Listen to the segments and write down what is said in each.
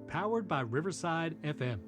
powered by Riverside FM.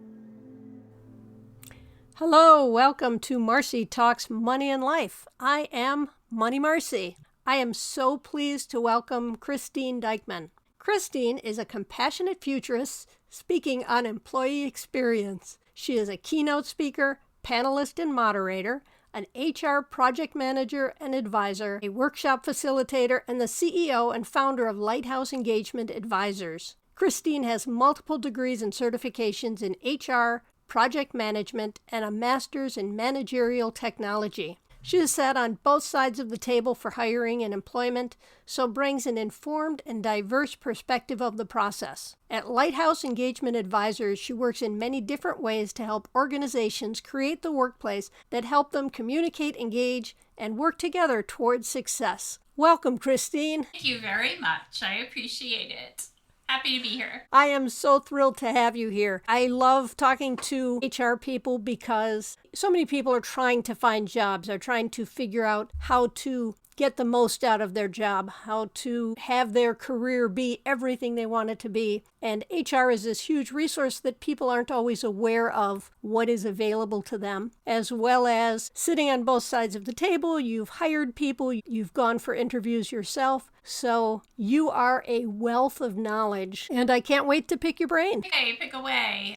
Hello, welcome to Marci Talks Money and Life. I am Money Marci. I am so pleased to welcome Christine Dykeman. Christine is a compassionate futurist speaking on employee experience. She is a keynote speaker, panelist and moderator, an HR project manager and advisor, a workshop facilitator, and the CEO and founder of Lighthouse Engagement Advisors. Christine has multiple degrees and certifications in HR, project management, and a master's in managerial technology. She has sat on both sides of the table for hiring and employment, so brings an informed and diverse perspective of the process. At Lighthouse Engagement Advisors, she works in many different ways to help organizations create the workplace that help them communicate, engage, and work together towards success. Welcome, Christine. Thank you very much. I appreciate it. Happy to be here. I am so thrilled to have you here. I love talking to HR people because so many people are trying to find jobs, are trying to figure out how to get the most out of their job, how to have their career be everything they want it to be. And HR is this huge resource that people aren't always aware of what is available to them, as well as sitting on both sides of the table. You've hired people, you've gone for interviews yourself. So you are a wealth of knowledge, and I can't wait to pick your brain. Okay, pick away.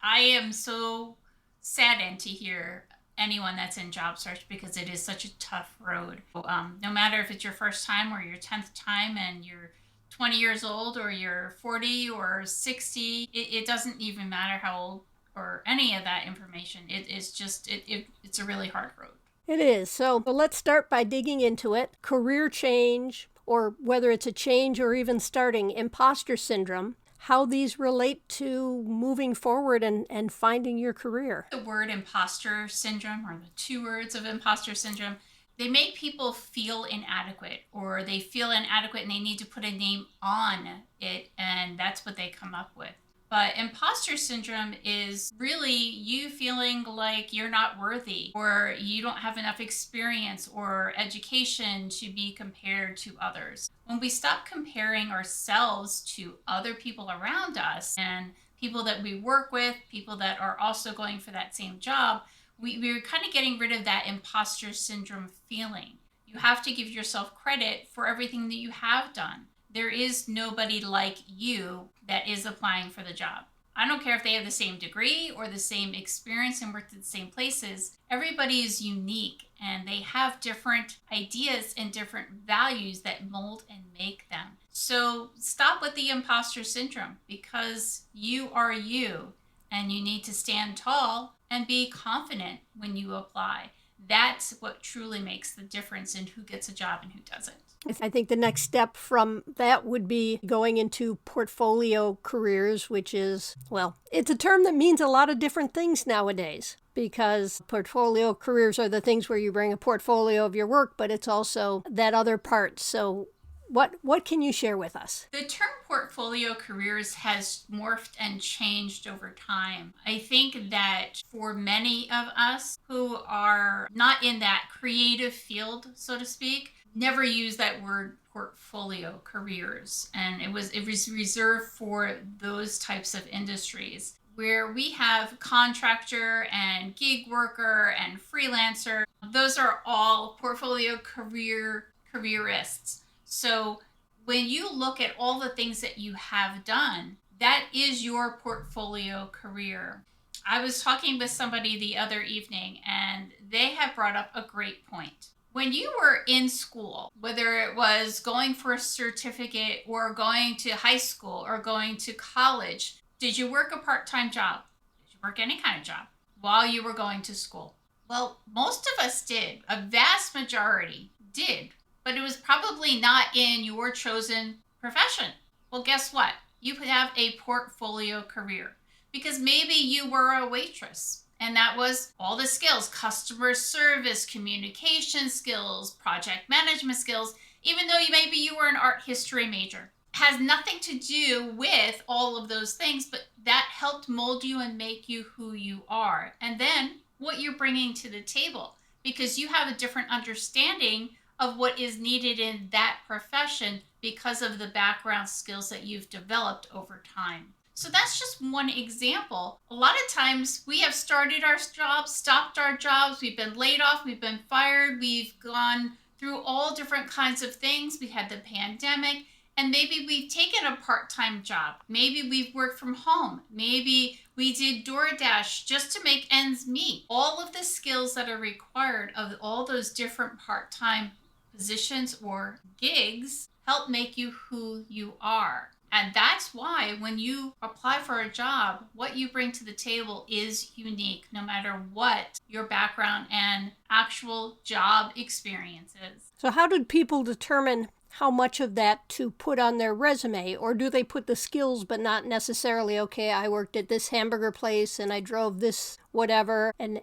I am so saddened to hear anyone that's in job search because it is such a tough road. No matter if it's your first time or your 10th time and you're 20 years old or you're 40 or 60, it doesn't even matter how old or any of that information. It's a really hard road. It is. So let's start by digging into it. Career change, or whether it's a change or even starting, imposter syndrome, how these relate to moving forward and finding your career. The word imposter syndrome, or the two words of imposter syndrome, they make people feel inadequate, or they feel inadequate and they need to put a name on it, and that's what they come up with. But imposter syndrome is really you feeling like you're not worthy, or you don't have enough experience or education to be compared to others. When we stop comparing ourselves to other people around us and people that we work with, people that are also going for that same job, we're kind of getting rid of that imposter syndrome feeling. You have to give yourself credit for everything that you have done. There is nobody like you that is applying for the job. I don't care if they have the same degree or the same experience and worked at the same places. Everybody is unique and they have different ideas and different values that mold and make them. So stop with the imposter syndrome, because you are you and you need to stand tall and be confident when you apply. That's what truly makes the difference in who gets a job and who doesn't. I think the next step from that would be going into portfolio careers, which is, well, it's a term that means a lot of different things nowadays, because portfolio careers are the things where you bring a portfolio of your work, but it's also that other part. So what can you share with us? The term portfolio careers has morphed and changed over time. I think that for many of us who are not in that creative field, so to speak, never use that word portfolio careers. And it was reserved for those types of industries where we have contractor and gig worker and freelancer. Those are all portfolio careerists. So when you look at all the things that you have done, that is your portfolio career. I was talking with somebody the other evening, and they have brought up a great point. When you were in school, whether it was going for a certificate or going to high school or going to college, did you work a part-time job? Did you work any kind of job while you were going to school? Well, most of us did. A vast majority did. But it was probably not in your chosen profession. Well, guess what? You could have a portfolio career because maybe you were a waitress and that was all the skills, customer service, communication skills, project management skills, even though maybe you were an art history major. It has nothing to do with all of those things, but that helped mold you and make you who you are. And then what you're bringing to the table, because you have a different understanding of what is needed in that profession because of the background skills that you've developed over time. So that's just one example. A lot of times we have started our jobs, stopped our jobs, we've been laid off, we've been fired, we've gone through all different kinds of things. We had the pandemic, and maybe we've taken a part-time job. Maybe we've worked from home. Maybe we did DoorDash just to make ends meet. All of the skills that are required of all those different part-time positions or gigs help make you who you are. And that's why when you apply for a job, what you bring to the table is unique, no matter what your background and actual job experience is. So how did people determine how much of that to put on their resume? Or do they put the skills but not necessarily, okay, I worked at this hamburger place and I drove this whatever, and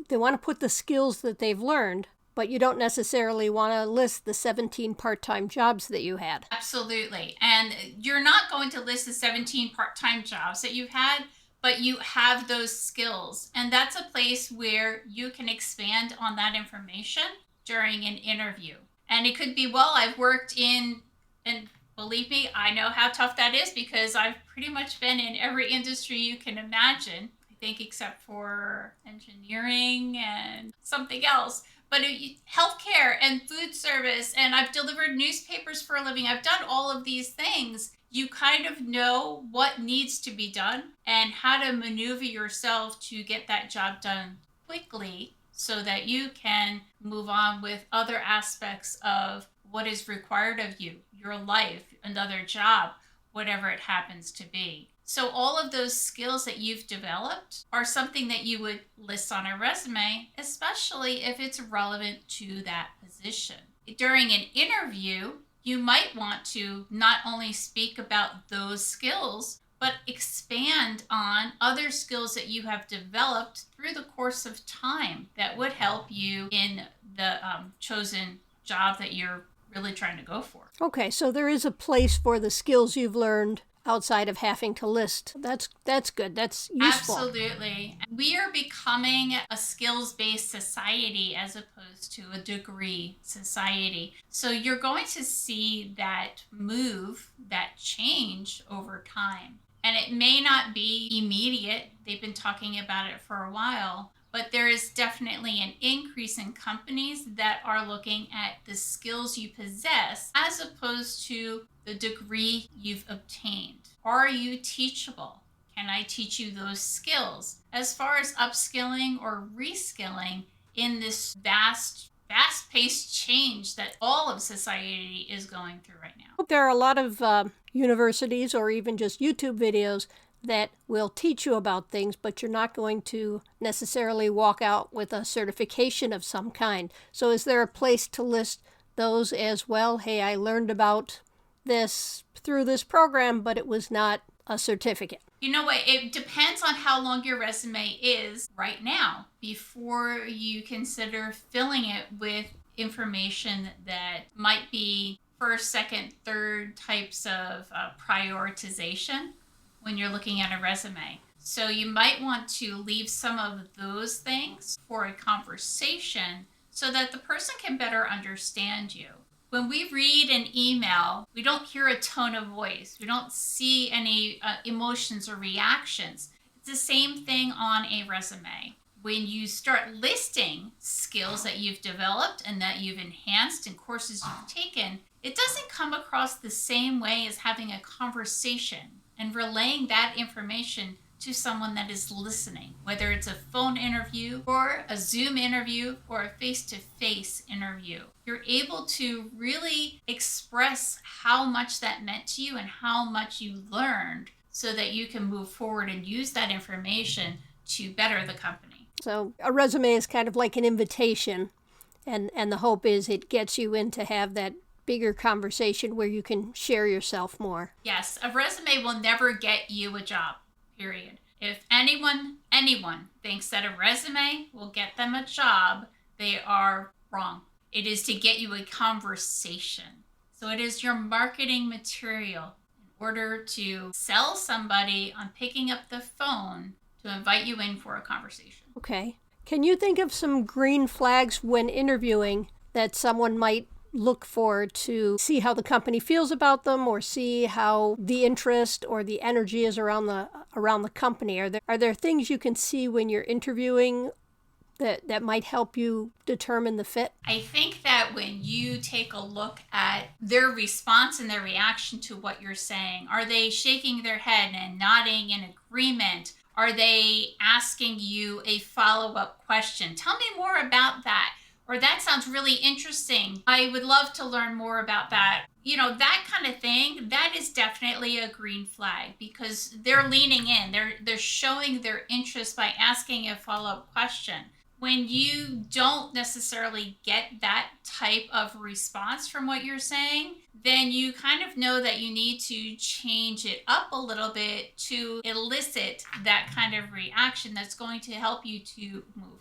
they want to put the skills that they've learned, but you don't necessarily want to list the 17 part-time jobs that you had. Absolutely. And you're not going to list the 17 part-time jobs that you've had, but you have those skills. And that's a place where you can expand on that information during an interview. And it could be, well, I've worked in, and believe me, I know how tough that is because I've pretty much been in every industry you can imagine, I think, except for engineering and something else. But healthcare and food service, and I've delivered newspapers for a living. I've done all of these things. You kind of know what needs to be done and how to maneuver yourself to get that job done quickly so that you can move on with other aspects of what is required of you, your life, another job, whatever it happens to be. So all of those skills that you've developed are something that you would list on a resume, especially if it's relevant to that position. During an interview, you might want to not only speak about those skills, but expand on other skills that you have developed through the course of time that would help you in the chosen job that you're really trying to go for. Okay, so there is a place for the skills you've learned outside of having to list. That's good. That's useful. Absolutely. We are becoming a skills-based society as opposed to a degree society. So you're going to see that move, that change over time. And it may not be immediate. They've been talking about it for a while. But there is definitely an increase in companies that are looking at the skills you possess as opposed to the degree you've obtained. Are you teachable? Can I teach you those skills? As far as upskilling or reskilling in this fast-paced change that all of society is going through right now. There are a lot of universities or even just YouTube videos that will teach you about things, but you're not going to necessarily walk out with a certification of some kind. So is there a place to list those as well? Hey, I learned about this through this program, but it was not a certificate. You know what? It depends on how long your resume is right now before you consider filling it with information that might be first, second, third types of prioritization when you're looking at a resume. So you might want to leave some of those things for a conversation so that the person can better understand you. When we read an email, we don't hear a tone of voice. We don't see any emotions or reactions. It's the same thing on a resume. When you start listing skills that you've developed and that you've enhanced in courses you've taken, it doesn't come across the same way as having a conversation and relaying that information to someone that is listening, whether it's a phone interview or a Zoom interview or a face-to-face interview. You're able to really express how much that meant to you and how much you learned so that you can move forward and use that information to better the company. So a resume is kind of like an invitation, and the hope is it gets you in to have that bigger conversation where you can share yourself more. Yes, a resume will never get you a job, period. If anyone thinks that a resume will get them a job, they are wrong. It is to get you a conversation. So it is your marketing material in order to sell somebody on picking up the phone to invite you in for a conversation. Okay. Can you think of some green flags when interviewing that someone might look for to see how the company feels about them, or see how the interest or the energy is around the company? Are there things you can see when you're interviewing that might help you determine the fit? I think that when you take a look at their response and their reaction to what you're saying, are they shaking their head and nodding in agreement? Are they asking you a follow-up question? Tell me more about that. Or that sounds really interesting. I would love to learn more about that. That kind of thing, that is definitely a green flag, because they're leaning in. They're showing their interest by asking a follow-up question. When you don't necessarily get that type of response from what you're saying, then you kind of know that you need to change it up a little bit to elicit that kind of reaction that's going to help you to move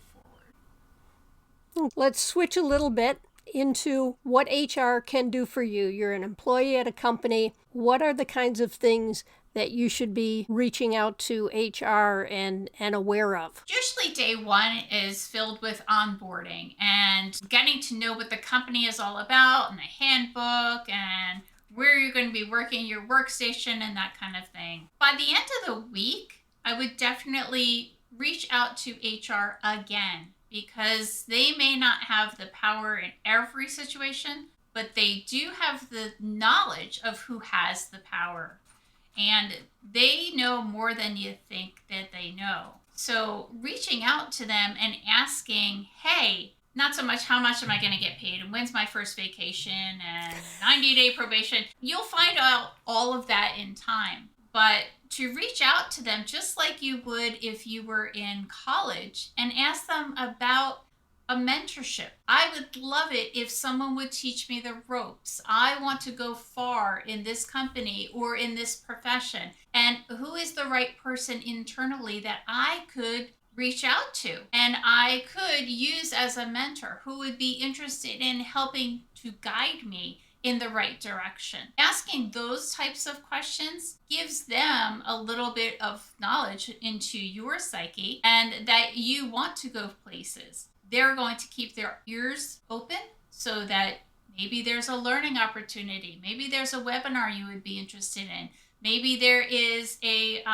forward. Let's switch a little bit into what HR can do for you. You're an employee at a company. What are the kinds of things that you should be reaching out to HR and aware of? Usually day one is filled with onboarding and getting to know what the company is all about, and the handbook, and where you're going to be working, your workstation, and that kind of thing. By the end of the week, I would definitely reach out to HR again, because they may not have the power in every situation, but they do have the knowledge of who has the power. And they know more than you think that they know. So reaching out to them and asking, hey, not so much how much am I going to get paid and when's my first vacation and 90-day probation. You'll find out all of that in time. But to reach out to them just like you would if you were in college and ask them about a mentorship. I would love it if someone would teach me the ropes. I want to go far in this company or in this profession. And who is the right person internally that I could reach out to and I could use as a mentor, who would be interested in helping to guide me in the right direction? Asking those types of questions gives them a little bit of knowledge into your psyche and that you want to go places. They're going to keep their ears open so that maybe there's a learning opportunity. Maybe there's a webinar you would be interested in. Maybe there is a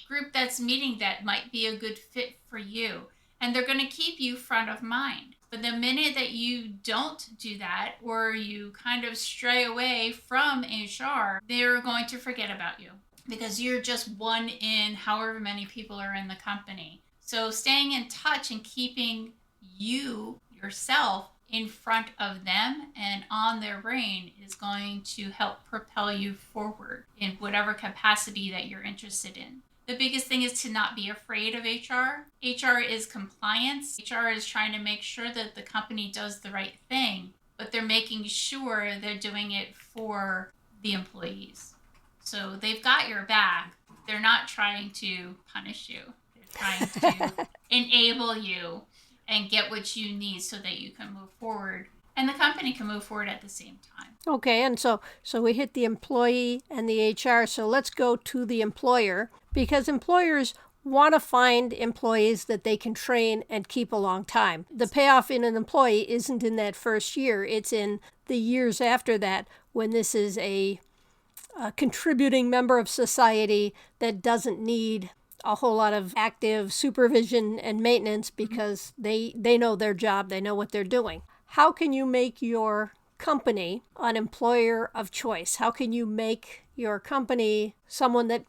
group that's meeting that might be a good fit for you. And they're going to keep you front of mind. But the minute that you don't do that, or you kind of stray away from HR, they're going to forget about you, because you're just one in however many people are in the company. So staying in touch and keeping yourself in front of them and on their brain is going to help propel you forward in whatever capacity that you're interested in. The biggest thing is to not be afraid of HR. HR is compliance. HR is trying to make sure that the company does the right thing, but they're making sure they're doing it for the employees. So they've got your back. They're not trying to punish you. They're trying to enable you and get what you need so that you can move forward and the company can move forward at the same time. Okay, and so we hit the employee and the HR. So let's go to the employer, because employers want to find employees that they can train and keep a long time. The payoff in an employee isn't in that first year. It's in the years after that, when this is a contributing member of society that doesn't need a whole lot of active supervision and maintenance, because they know their job, they know what they're doing. How can you make your company an employer of choice? How can you make your company someone that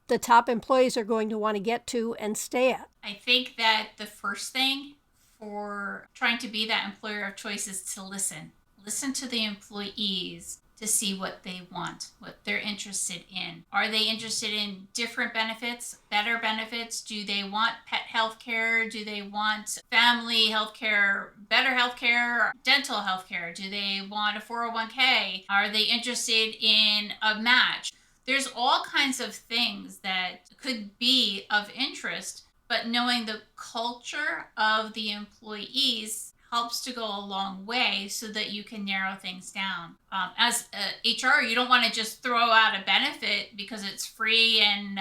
the top employees are going to want to get to and stay at? I think that the first thing for trying to be that employer of choice is to listen. Listen to the employees to see what they want, what they're interested in. Are they interested in different benefits, better benefits? Do they want pet health care? Do they want family health care, better health care, dental health care? Do they want a 401k? Are they interested in a match? There's all kinds of things that could be of interest, but knowing the culture of the employees helps to go a long way so that you can narrow things down. As HR, you don't want to just throw out a benefit because it's free and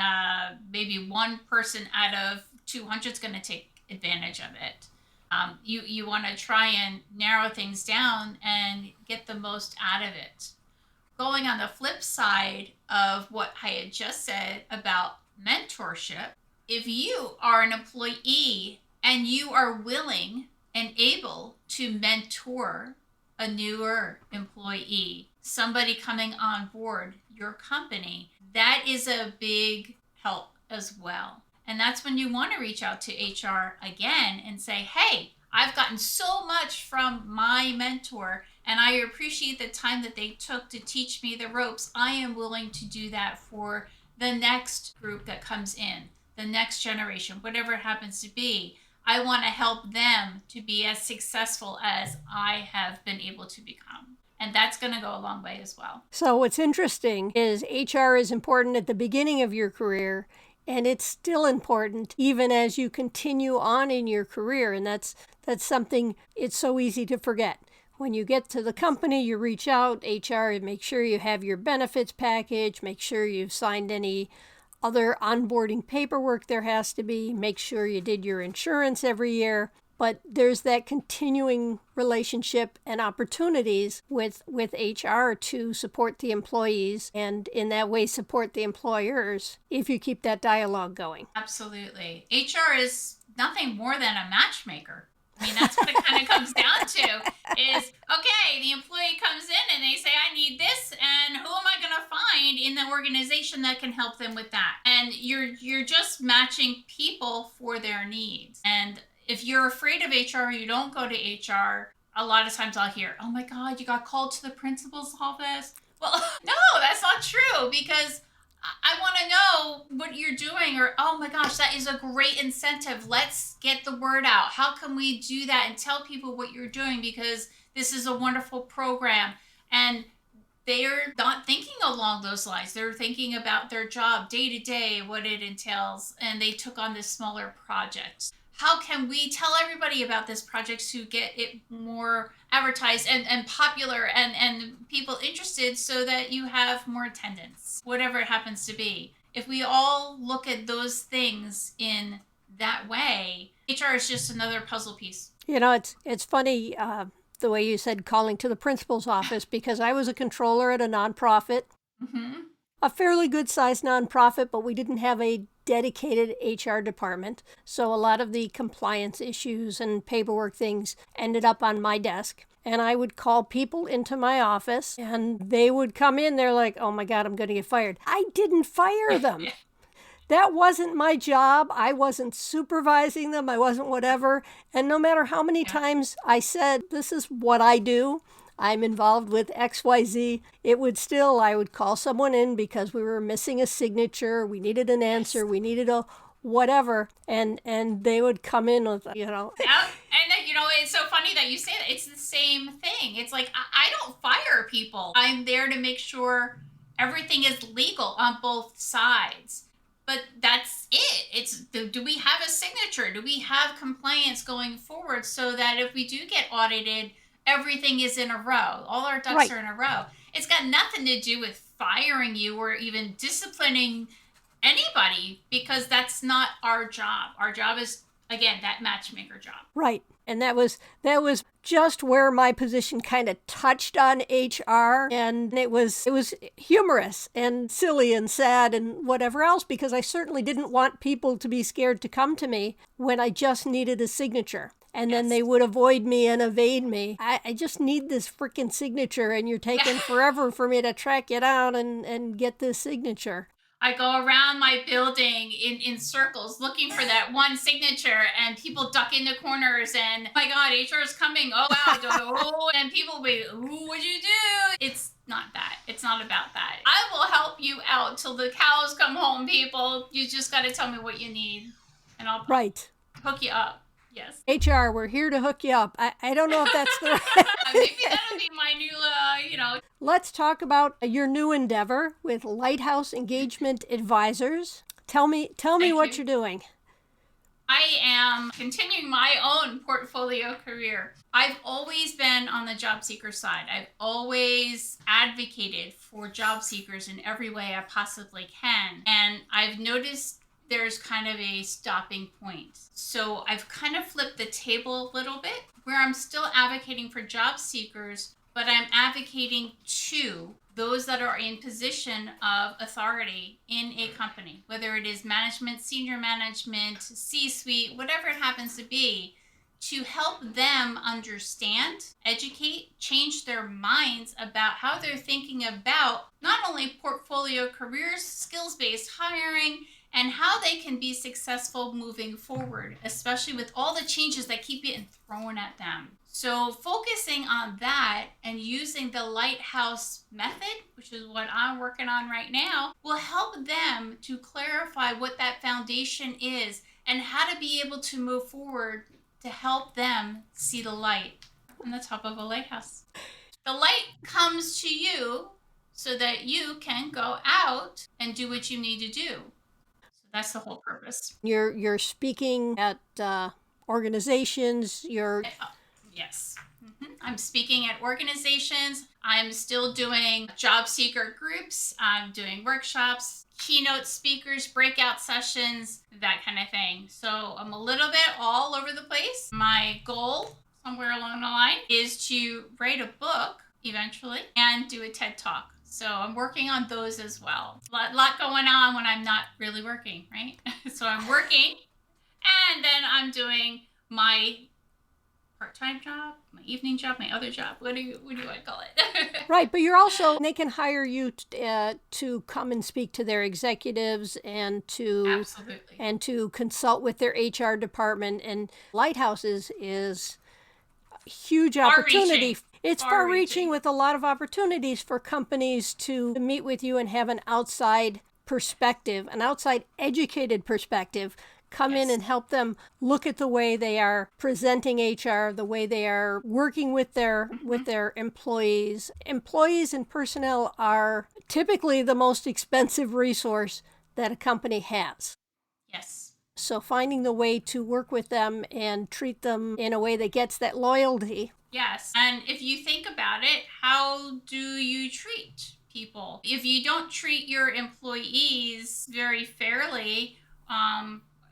maybe one person out of 200 is going to take advantage of it. You want to try and narrow things down and get the most out of it. Going on the flip side of what I had just said about mentorship, if you are an employee and you are willing and able to mentor a newer employee, somebody coming on board your company, that is a big help as well. And that's when you want to reach out to HR again and say, hey, I've gotten so much from my mentor, and I appreciate the time that they took to teach me the ropes. I am willing to do that for the next group that comes in, the next generation, whatever it happens to be. I want to help them to be as successful as I have been able to become. And that's going to go a long way as well. So what's interesting is HR is important at the beginning of your career, and it's still important even as you continue on in your career. And that's something it's so easy to forget. When you get to the company, you reach out, HR, make sure you have your benefits package, make sure you've signed any other onboarding paperwork there has to be, make sure you did your insurance every year. But there's that continuing relationship and opportunities with HR to support the employees and in that way support the employers if you keep that dialogue going. Absolutely. HR is nothing more than a matchmaker. I mean, that's what it kind of comes down to is, okay, the employee comes in and they say, I need this, and who am I going to find in the organization that can help them with that? And you're just matching people for their needs. And if you're afraid of HR, you don't go to HR. A lot of times I'll hear, oh my God, you got called to the principal's office. Well, no, that's not true, because I want to know what you're doing, or, oh my gosh, that is a great incentive. Let's get the word out. How can we do that and tell people what you're doing? Because this is a wonderful program. And they're not thinking along those lines. They're thinking about their job day to day, what it entails. And they took on this smaller project. How can we tell everybody about this project to get it more advertised and popular and people interested so that you have more attendance, whatever it happens to be? If we all look at those things in that way, HR is just another puzzle piece. You know, it's funny the way you said calling to the principal's office, because I was a controller at a nonprofit, a fairly good-sized nonprofit, but we didn't have a dedicated HR department. So a lot of the compliance issues and paperwork things ended up on my desk. And I would call people into my office and they would come in. They're like, oh my God, I'm going to get fired. I didn't fire them. That wasn't my job. I wasn't supervising them. I wasn't whatever. And no matter how many times I said, this is what I do, I'm involved with XYZ, I would call someone in because we were missing a signature, we needed an answer, we needed a whatever, and they would come in with, And it's so funny that you say that. It's the same thing. It's like, I don't fire people. I'm there to make sure everything is legal on both sides. But that's it. It's, do we have a signature? Do we have compliance going forward so that if we do get audited, everything is in a row. All our ducks are in a row. It's got nothing to do with firing you or even disciplining anybody, because that's not our job. Our job is, again, that matchmaker job. Right. And that was just where my position kind of touched on HR, and it was humorous and silly and sad and whatever else, because I certainly didn't want people to be scared to come to me when I just needed a signature. And then they would avoid me and evade me. I just need this freaking signature, and you're taking forever for me to track it down and get this signature. I go around my building in circles looking for that one signature, and people duck into corners and, oh my God, HR is coming. Oh, wow. And people will be, ooh, what'd you do? It's not that. It's not about that. I will help you out till the cows come home, people. You just got to tell me what you need, and I'll hook you up. Yes. HR, we're here to hook you up. I don't know if that's the right... Maybe that'll be my new, Let's talk about your new endeavor with Lighthouse Engagement Advisors. Tell me what you're doing. I am continuing my own portfolio career. I've always been on the job seeker side. I've always advocated for job seekers in every way I possibly can. And I've noticed there's kind of a stopping point. So I've kind of flipped the table a little bit where I'm still advocating for job seekers, but I'm advocating to those that are in position of authority in a company, whether it is management, senior management, C-suite, whatever it happens to be, to help them understand, educate, change their minds about how they're thinking about not only portfolio careers, skills-based hiring, and how they can be successful moving forward, especially with all the changes that keep getting thrown at them. So focusing on that and using the Lighthouse method, which is what I'm working on right now, will help them to clarify what that foundation is and how to be able to move forward to help them see the light on the top of a lighthouse. The light comes to you so that you can go out and do what you need to do. So that's the whole purpose. You're speaking at organizations. Yes. I'm speaking at organizations. I'm still doing job seeker groups. I'm doing workshops, keynote speakers, breakout sessions, that kind of thing. So I'm a little bit all over the place. My goal somewhere along the line is to write a book eventually and do a TED Talk. So I'm working on those as well. A lot going on when I'm not really working, right? So I'm working and then I'm doing my part-time job, my evening job, my other job. What do you want to call it? Right, but you're also, they can hire you to come and speak to their executives and to Absolutely. and to consult with their HR department. And Lighthouse is a huge opportunity. It's far-reaching with a lot of opportunities for companies to meet with you and have an outside perspective, an outside educated perspective, come in and help them look at the way they are presenting HR, the way they are working with their employees. Employees and personnel are typically the most expensive resource that a company has. Yes. So finding the way to work with them and treat them in a way that gets that loyalty. Yes. And if you think about it, how do you treat people? If you don't treat your employees very fairly,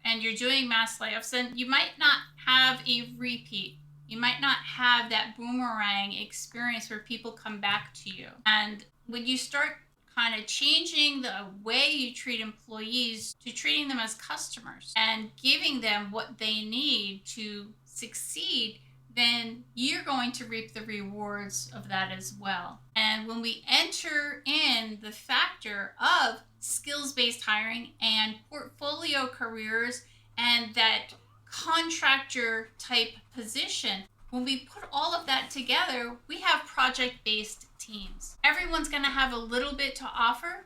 and you're doing mass layoffs, then you might not have a repeat. You might not have that boomerang experience where people come back to you. And when you start kind of changing the way you treat employees to treating them as customers and giving them what they need to succeed, then you're going to reap the rewards of that as well. And when we enter in the factor of skills-based hiring and portfolio careers and that contractor type position, when we put all of that together, we have project-based teams. Everyone's going to have a little bit to offer,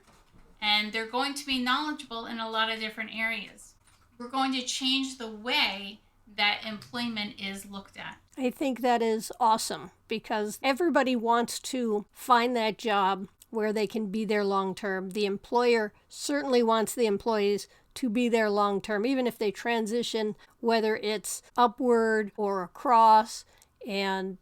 and they're going to be knowledgeable in a lot of different areas. We're going to change the way that employment is looked at. I think that is awesome because everybody wants to find that job where they can be there long term. The employer certainly wants the employees to be there long term, even if they transition, whether it's upward or across, and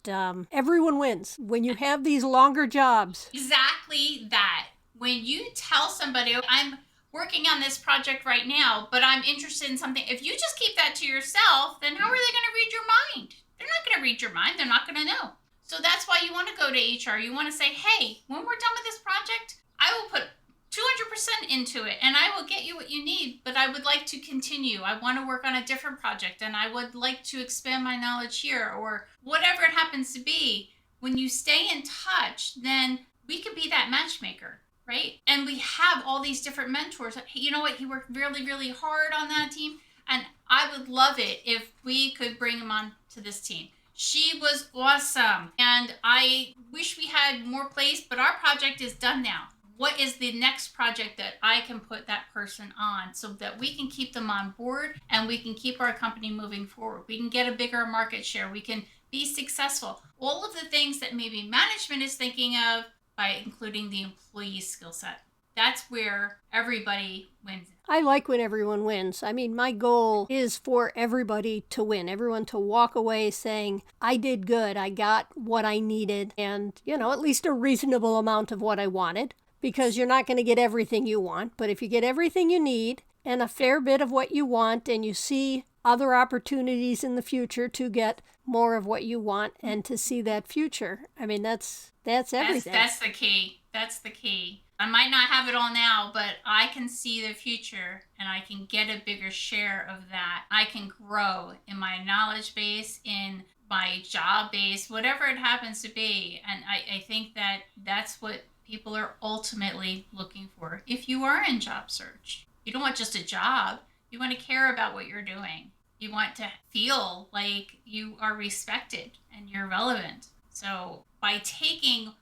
everyone wins when you have these longer jobs. Exactly that. When you tell somebody, I'm working on this project right now, but I'm interested in something, if you just keep that to yourself, then how are they going to read your mind? They're not going to read your mind. They're not going to know. So that's why you want to go to HR. You want to say, hey, when we're done with this project, I will put 200% into it and I will get you what you need, but I would like to continue. I want to work on a different project and I would like to expand my knowledge here, or whatever it happens to be. When you stay in touch, then we could be that matchmaker, right? And we have all these different mentors. Hey, you know what? He worked really, really hard on that team. And I would love it if we could bring him on to this team. She was awesome. And I wish we had more place, but our project is done now. What is the next project that I can put that person on so that we can keep them on board and we can keep our company moving forward? We can get a bigger market share. We can be successful. All of the things that maybe management is thinking of by including the employee skill set. That's where everybody wins. I like when everyone wins. I mean, my goal is for everybody to win, everyone to walk away saying, I did good, I got what I needed, and, at least a reasonable amount of what I wanted, because you're not going to get everything you want. But if you get everything you need and a fair bit of what you want, and you see other opportunities in the future to get more of what you want and to see that future. I mean, that's everything. That's the key. That's the key. I might not have it all now, but I can see the future and I can get a bigger share of that. I can grow in my knowledge base, in my job base, whatever it happens to be. And I think that that's what people are ultimately looking for. If you are in job search, you don't want just a job. You want to care about what you're doing. You want to feel like you are respected and you're relevant. So by taking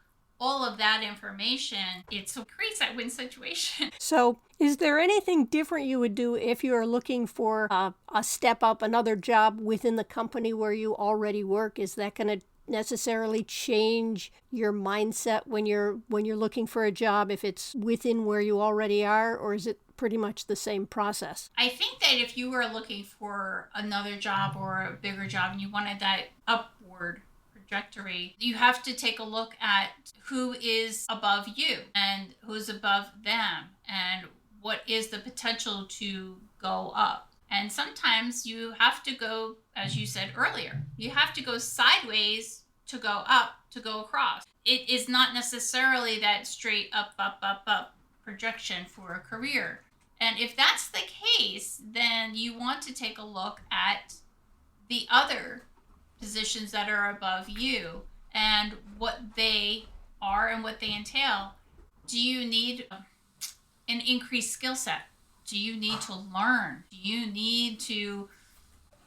all of that information, it creates that win situation. So is there anything different you would do if you are looking for a step up, another job within the company where you already work? Is that going to necessarily change your mindset when you're looking for a job if it's within where you already are, or is it pretty much the same process? I think that if you were looking for another job or a bigger job and you wanted that upward trajectory, you have to take a look at who is above you and who's above them and what is the potential to go up. And sometimes you have to go, as you said earlier, you have to go sideways to go up, to go across. It is not necessarily that straight up, up, up, up projection for a career. And if that's the case, then you want to take a look at the other positions that are above you and what they are and what they entail. Do you need an increased skill set? Do you need to learn? Do you need to,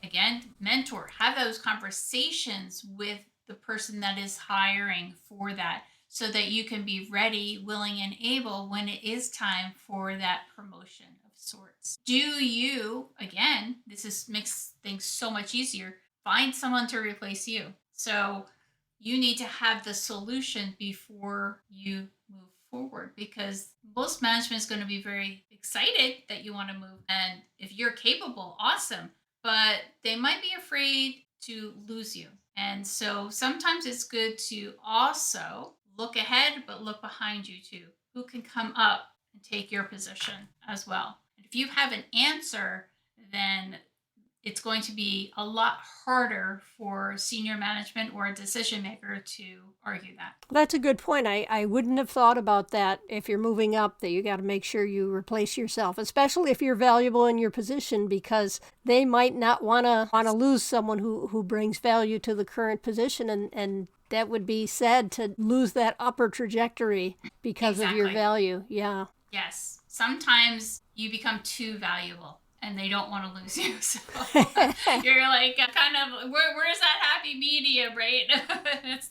again, mentor, have those conversations with the person that is hiring for that so that you can be ready, willing, and able when it is time for that promotion of sorts? Do you, again, makes things so much easier, find someone to replace you? So you need to have the solution before you move forward, because most management is going to be very excited that you want to move. And if you're capable, awesome. But they might be afraid to lose you. And so sometimes it's good to also look ahead, but look behind you too. Who can come up and take your position as well? And if you have an answer, then it's going to be a lot harder for senior management or a decision maker to argue that. That's a good point. I wouldn't have thought about that. If you're moving up, that you got to make sure you replace yourself, especially if you're valuable in your position, because they might not want to lose someone who brings value to the current position, and that would be sad to lose that upper trajectory because of your value. Yeah. Yes. Sometimes you become too valuable and they don't want to lose you. So you're like kind of, where's that happy medium, right?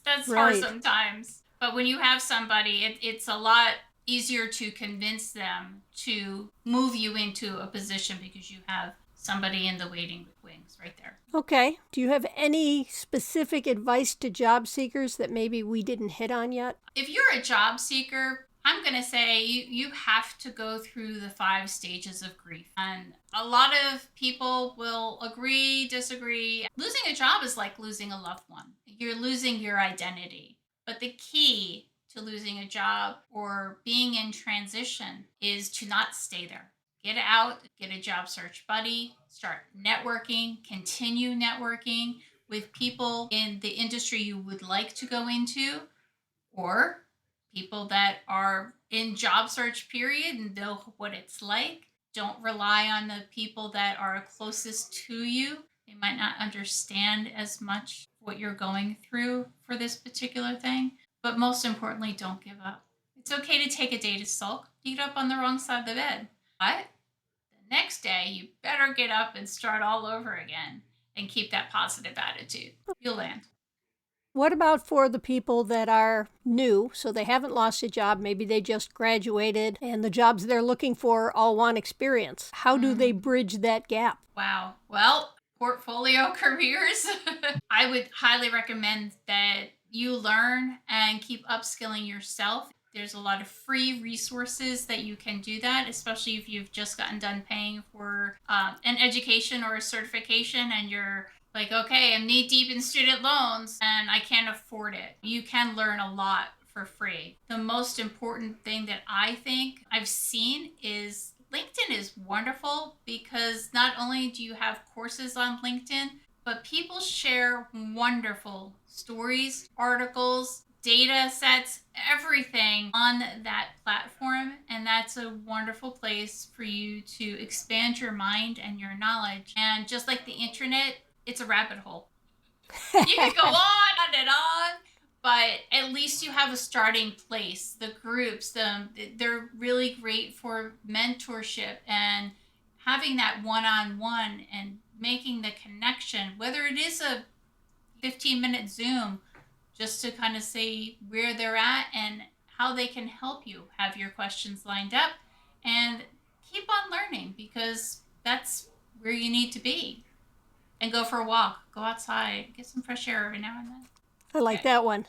That's right. Hard sometimes. But when you have somebody, it's a lot easier to convince them to move you into a position because you have somebody in the waiting wings right there. Okay. Do you have any specific advice to job seekers that maybe we didn't hit on yet? If you're a job seeker, I'm going to say you have to go through the 5 stages of grief. And a lot of people will agree, disagree. Losing a job is like losing a loved one. You're losing your identity. But the key to losing a job or being in transition is to not stay there. Get out, get a job search buddy, start networking, continue networking with people in the industry you would like to go into, or people that are in job search period and know what it's like. Don't rely on the people that are closest to you. They might not understand as much what you're going through for this particular thing. But most importantly, don't give up. It's okay to take a day to sulk. You get up on the wrong side of the bed. But the next day, you better get up and start all over again and keep that positive attitude. You'll land. What about for the people that are new, so they haven't lost a job, maybe they just graduated, and the jobs they're looking for all want experience? How do they bridge that gap? Wow. Well, portfolio careers. I would highly recommend that you learn and keep upskilling yourself. There's a lot of free resources that you can do that, especially if you've just gotten done paying for an education or a certification and you're like, okay, I'm knee deep in student loans and I can't afford it. You can learn a lot for free. The most important thing that I think I've seen is LinkedIn is wonderful because not only do you have courses on LinkedIn, but people share wonderful stories, articles, data sets, everything on that platform. And that's a wonderful place for you to expand your mind and your knowledge. And just like the internet, it's a rabbit hole. You can go on and on, but at least you have a starting place. The groups, they're really great for mentorship and having that one-on-one and making the connection, whether it is a 15-minute Zoom, just to kind of see where they're at and how they can help you have your questions lined up and keep on learning, because that's where you need to be. And go for a walk, go outside, get some fresh air every now and then. I like that one.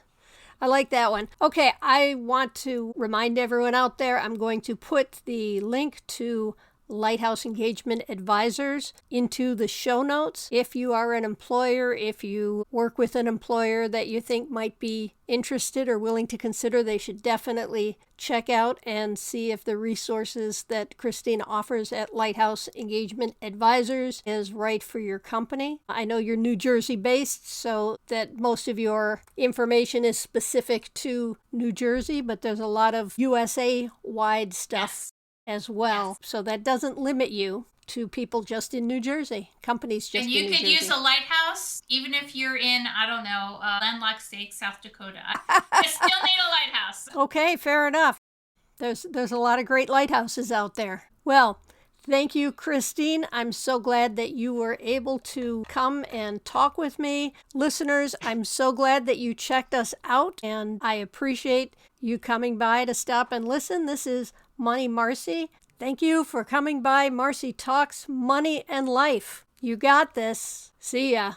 I like that one. Okay, I want to remind everyone out there, I'm going to put the link to Lighthouse Engagement Advisors into the show notes. If you are an employer, if you work with an employer that you think might be interested or willing to consider, they should definitely check out and see if the resources that Christine offers at Lighthouse Engagement Advisors is right for your company. I know you're New Jersey based, so that most of your information is specific to New Jersey, but there's a lot of USA-wide stuff as well. Yes. So that doesn't limit you to people just in New Jersey, companies just in New Jersey. And you could use a Lighthouse even if you're in, I don't know, landlocked state, South Dakota. You still need a lighthouse. Okay, fair enough. There's a lot of great lighthouses out there. Well, thank you, Christine. I'm so glad that you were able to come and talk with me. Listeners, I'm so glad that you checked us out, and I appreciate you coming by to stop and listen. This is Money Marci. Thank you for coming by Marci Talks Money and Life. You got this. See ya.